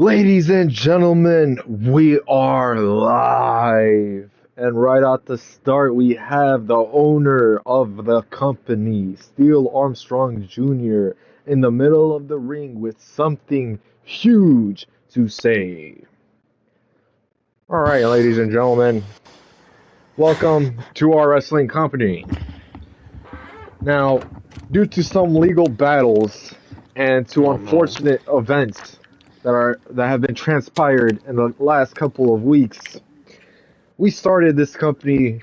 Ladies and gentlemen, we are live. And right at the start, we have the owner of the company, Steel Armstrong Jr., in the middle of the ring with something huge to say. All right, ladies and gentlemen, welcome to our wrestling company. Now, due to some legal battles and to unfortunate events that have been transpired in the last couple of weeks, we started this company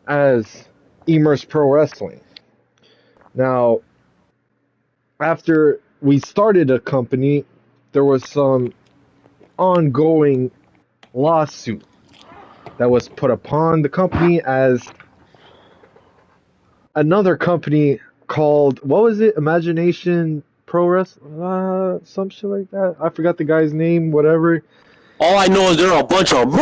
as Immerse Pro Wrestling. Now, after we started a company, there was some ongoing lawsuit that was put upon the company as another company called, what was it? Imagination Pro Wrestling? Some shit like that. I forgot the guy's name, whatever. All I know is they're a bunch of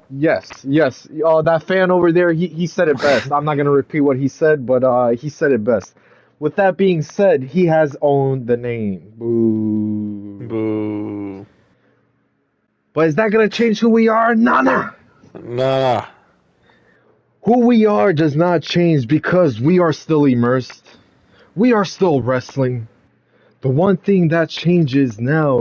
Yes. That fan over there, he said it best. I'm not going to repeat what he said, but he said it best. With that being said, he has owned the name. Boo. Boo. But is that going to change who we are? Nah. Nah. Who we are does not change because we are still immersed. We are still wrestling. The one thing that changes now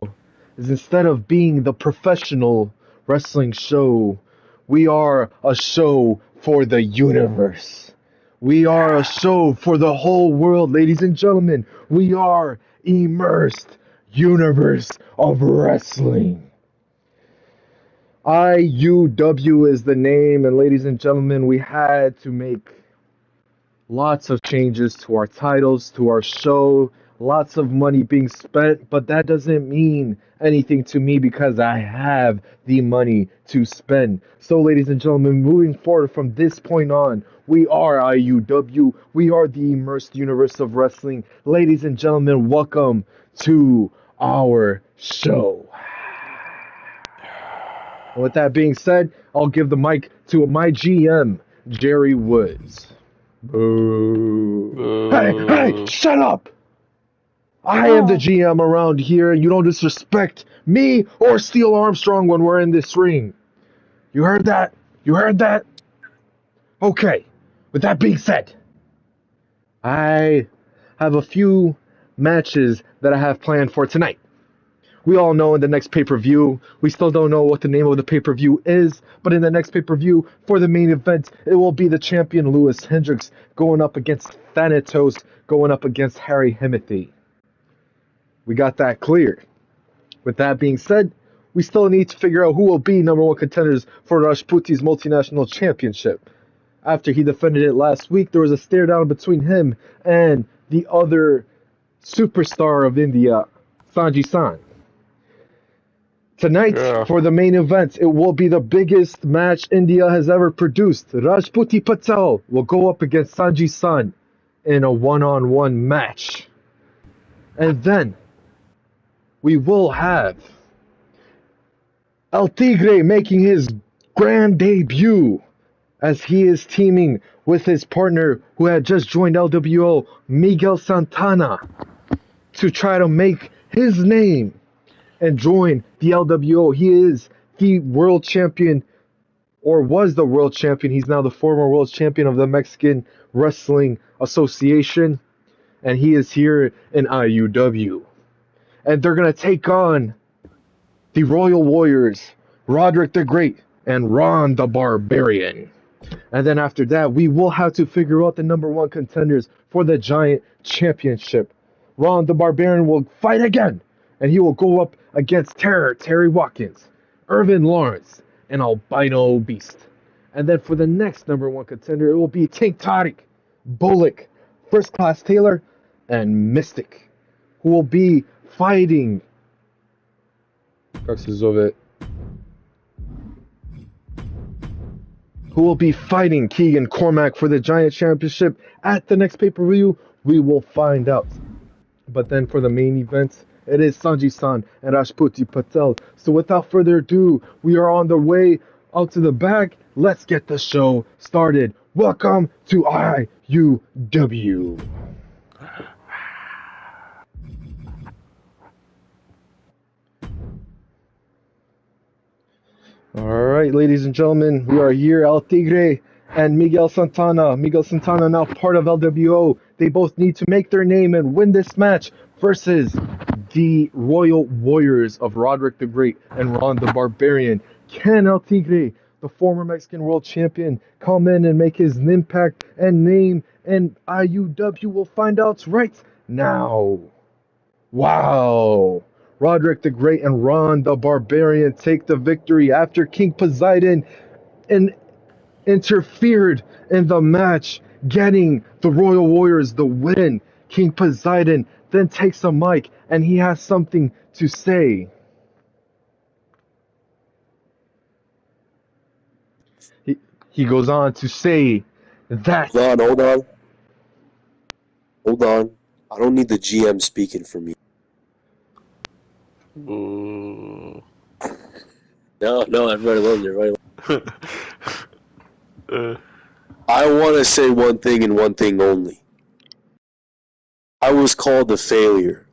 is instead of being the professional wrestling show, we are a show for the universe. We are a show for the whole world, ladies and gentlemen. We are Immersed Universe of Wrestling. IUW is the name, and ladies and gentlemen, we had to make lots of changes to our titles, to our show, lots of money being spent, but that doesn't mean anything to me because I have the money to spend. So, ladies and gentlemen, moving forward from this point on, we are IUW. We are the Immersed Universe of Wrestling. Ladies and gentlemen, welcome to our show. And with that being said, I'll give the mic to my GM, Jerry Woods. Boo. Boo. Hey, shut up! I am the GM around here, and you don't disrespect me or Steel Armstrong when we're in this ring. You heard that? You heard that? Okay, with that being said, I have a few matches that I have planned for tonight. We all know in the next pay-per-view, we still don't know what the name of the pay-per-view is, but in the next pay-per-view, for the main event, it will be the champion Lewis Hendricks going up against Thanatos, going up against Harry Himothy. We got that clear. With that being said, we still need to figure out who will be number one contenders for Rajputi's multinational championship. After he defended it last week, there was a stare down between him and the other superstar of India, Sanjay San. Tonight, for the main event, it will be the biggest match India has ever produced. Rajputi Patel will go up against Sanjay San in a one-on-one match. And then, we will have El Tigre making his grand debut as he is teaming with his partner who had just joined LWO, Miguel Santana, to try to make his name and join the LWO. He is the world champion, or was the world champion. He's now the former world champion of the Mexican Wrestling Association, and he is here in IUW. And they're going to take on the Royal Warriors, Roderick the Great, and Ron the Barbarian. And then after that, we will have to figure out the number one contenders for the Giant Championship. Ron the Barbarian will fight again, and he will go up against Terry Watkins, Irvin Lawrence, and Albino Beast. And then for the next number one contender, it will be Tank Tariq, Bullock, First Class Taylor, and Mystic, who will be fighting. Who will be fighting Keegan Cormack for the Giant Championship at the next pay-per-view? We will find out. But then for the main event, it is Sanjay San and Rajputi Patel. So without further ado, we are on the way out to the back. Let's get the show started. Welcome to IUW. All right, ladies and gentlemen, we are here, El Tigre and Miguel Santana. Miguel Santana now part of LWO. They both need to make their name and win this match versus the Royal Warriors of Roderick the Great and Ron the Barbarian. Can El Tigre, the former Mexican World Champion, come in and make his impact and name and IUW? We'll find out right now. Wow! Roderick the Great and Ron the Barbarian take the victory after King Poseidon interfered in the match, getting the Royal Warriors the win. King Poseidon then takes a mic and he has something to say. He goes on to say that. Hold on. I don't need the GM speaking for me. Mm. No, everybody loves it, right? I want to say one thing and one thing only. I was called a failure.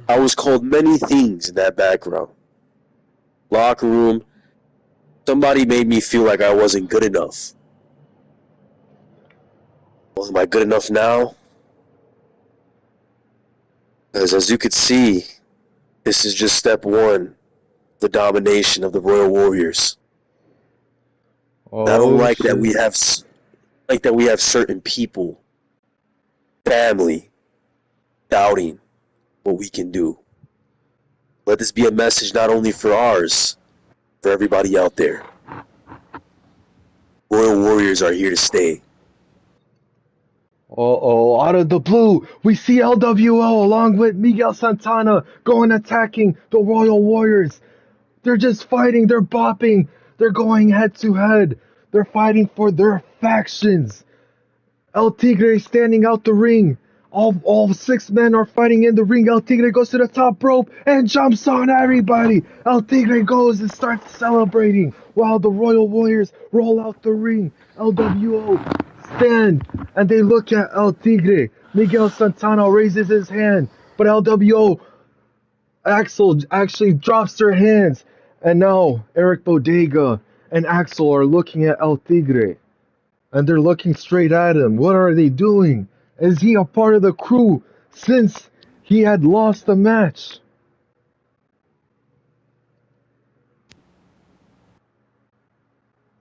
I was called many things in that background. Locker room. Somebody made me feel like I wasn't good enough. Well, am I good enough now? Because as you could see, this is just step one, the domination of the Royal Warriors. I don't like that we have certain people, family, doubting what we can do. Let this be a message not only for ours, for everybody out there. Royal Warriors are here to stay. Out of the blue, we see LWO along with Miguel Santana going attacking the Royal Warriors. They're just fighting, they're bopping, they're going head to head. They're fighting for their factions. El Tigre standing out the ring. All 6 men are fighting in the ring. El Tigre goes to the top rope and jumps on everybody. El Tigre goes and starts celebrating while the Royal Warriors roll out the ring. LWO stand and they look at El Tigre. Miguel Santana raises his hand, but LWO Axel actually drops their hands. And now Eric Bodega and Axel are looking at El Tigre. And they're looking straight at him. What are they doing? Is he a part of the crew since he had lost the match?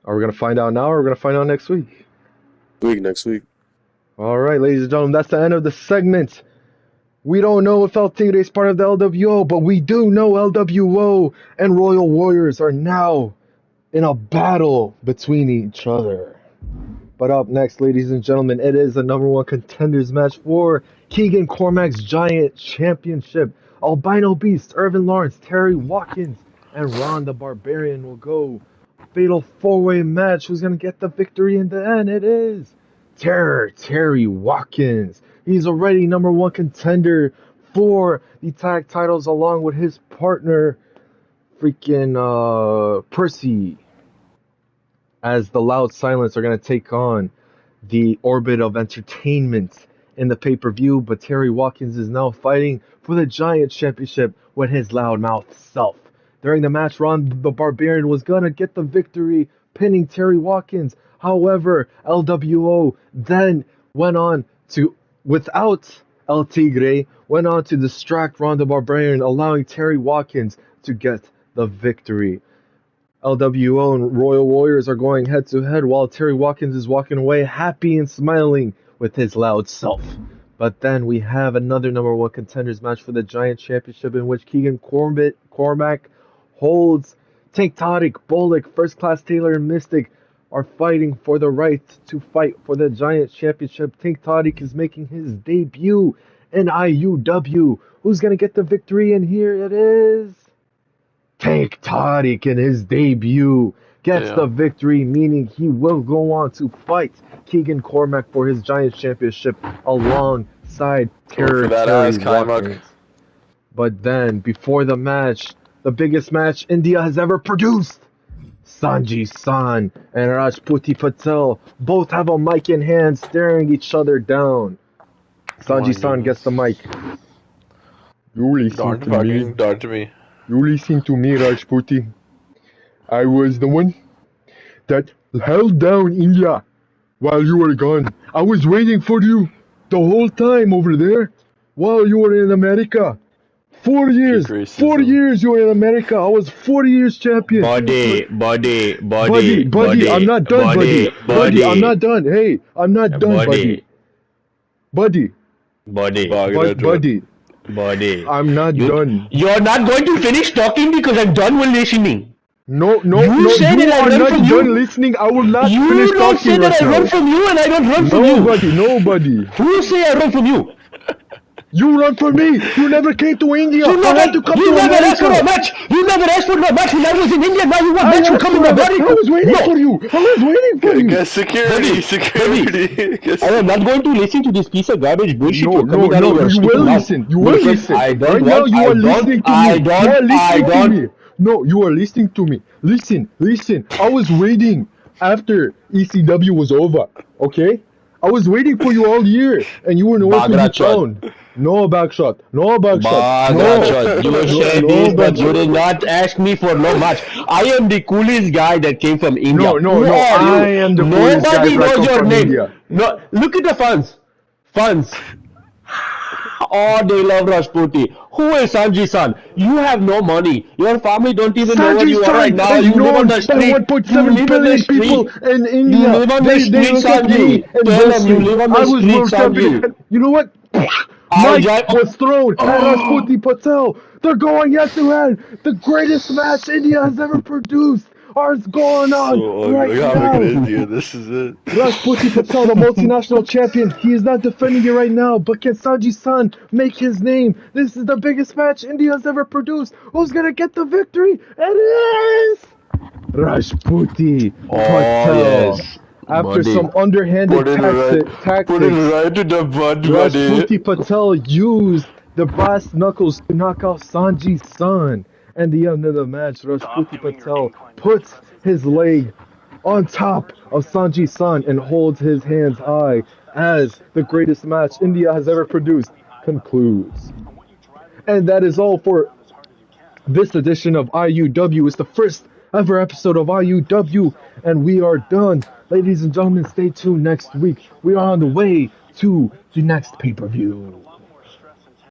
Are we going to find out now or are we going to find out next week? Next week. All right, ladies and gentlemen, that's the end of the segment. We don't know if El Tigre is part of the LWO, but we do know LWO and Royal Warriors are now in a battle between each other. But up next, ladies and gentlemen, it is the #1 contenders match for Keegan Cormack's Giant Championship. Albino Beast, Irvin Lawrence, Terry Watkins, and Ron the Barbarian will go. Fatal 4-way match. Who's going to get the victory in the end? It is Terry Watkins. He's already #1 contender for the tag titles along with his partner, Percy. As the Loud Silence are going to take on the Orbit of Entertainment in the pay-per-view, but Terry Watkins is now fighting for the Giant Championship with his loudmouth self. During the match, Ron the Barbarian was going to get the victory, pinning Terry Watkins. However, LWO then went on to, without El Tigre, went on to distract Ron the Barbarian, allowing Terry Watkins to get the victory. LWO and Royal Warriors are going head to head while Terry Watkins is walking away happy and smiling with his loud self. But then we have another #1 contenders match for the Giant Championship in which Keegan Cormack holds Tank Todic, Bullock, First Class Taylor, and Mystic are fighting for the right to fight for the Giant Championship. Tank Todic is making his debut in IUW. Who's going to get the victory? And here it is. Tank Todic in his debut gets the victory, meaning he will go on to fight Keegan Cormack for his Giant Championship alongside Terry Watkins. But then, before the match, the biggest match India has ever produced, Sanji San and Rajputi Patel both have a mic in hand, staring each other down. Sanji San gets the mic. You listen to me. Don't to me. You listen to me, Rajputi. I was the one that held down India while you were gone. I was waiting for you the whole time over there while you were in America. 4 years. Peak 4 racism. years you were in America. I was 40 years champion. Buddy, I'm not done, buddy, I'm not done. Hey, I'm not done, buddy. Buddy, buddy, I'm not done. You're not going to finish talking because I'm done with listening. No, You say you that I are run not from done you. listening. I will not You finish don't say talking that right I run now. from you and I don't run from you. Nobody. Who say I run from you? You run from me. You never came to India. You I had to come to never asked for a America. match. You never asked for a match when I was in India. Now you want I match to asked come for in my that. body. I was waiting No. for you. I was waiting for you. Guess security. Guess I am not going to listen to this piece of garbage bullshit. No, you're coming out of your you stupid will mouth. listen. You will Because listen. I don't Right now, want- you I are don't- listening to I me. don't- You are listening I don't- to me. No, you are listening to me. Listen. I was waiting after ECW was over. Okay? I was waiting for you all year, and you were nowhere to be Bagrat shot. found. No back shot. No back shot. Bagrat, you said no this, back but you shot. did not ask me for no match. I am the coolest guy that came from India. No, Who are you? I am the coolest guy Nobody that knows come your from name. India. No, look at the fans. Oh, they love Rajputi. Who is Sanji San? You have no money. Your family don't even know where you are right now. You live on the street. 1.7 billion people in India. You live on the They street, look up Sanji. me and Tell them you wrestling. live on the I was street, world champion. Sanji. You know what? I'll Mike drive- was thrown at Rajputi Patel. They're going head to head. The greatest match India has ever produced is going on right now. India. This is it. Rajputi Patel, the multinational champion, he is not defending it right now, but can Sanji San make his name? This is the biggest match India has ever produced. Who's gonna get the victory? It is Rajputi Patel. yes. After Buddy. some underhanded Put it tactics, right to the butt, buddy. Rajputi Patel used the brass knuckles to knock out Sanji San. And the end of the match, Rajputi Patel puts his leg on top of Sanji San and holds his hands high as the greatest match India has ever produced concludes. And that is all for this edition of IUW. It's the first ever episode of IUW, and we are done. Ladies and gentlemen, stay tuned next week. We are on the way to the next pay-per-view.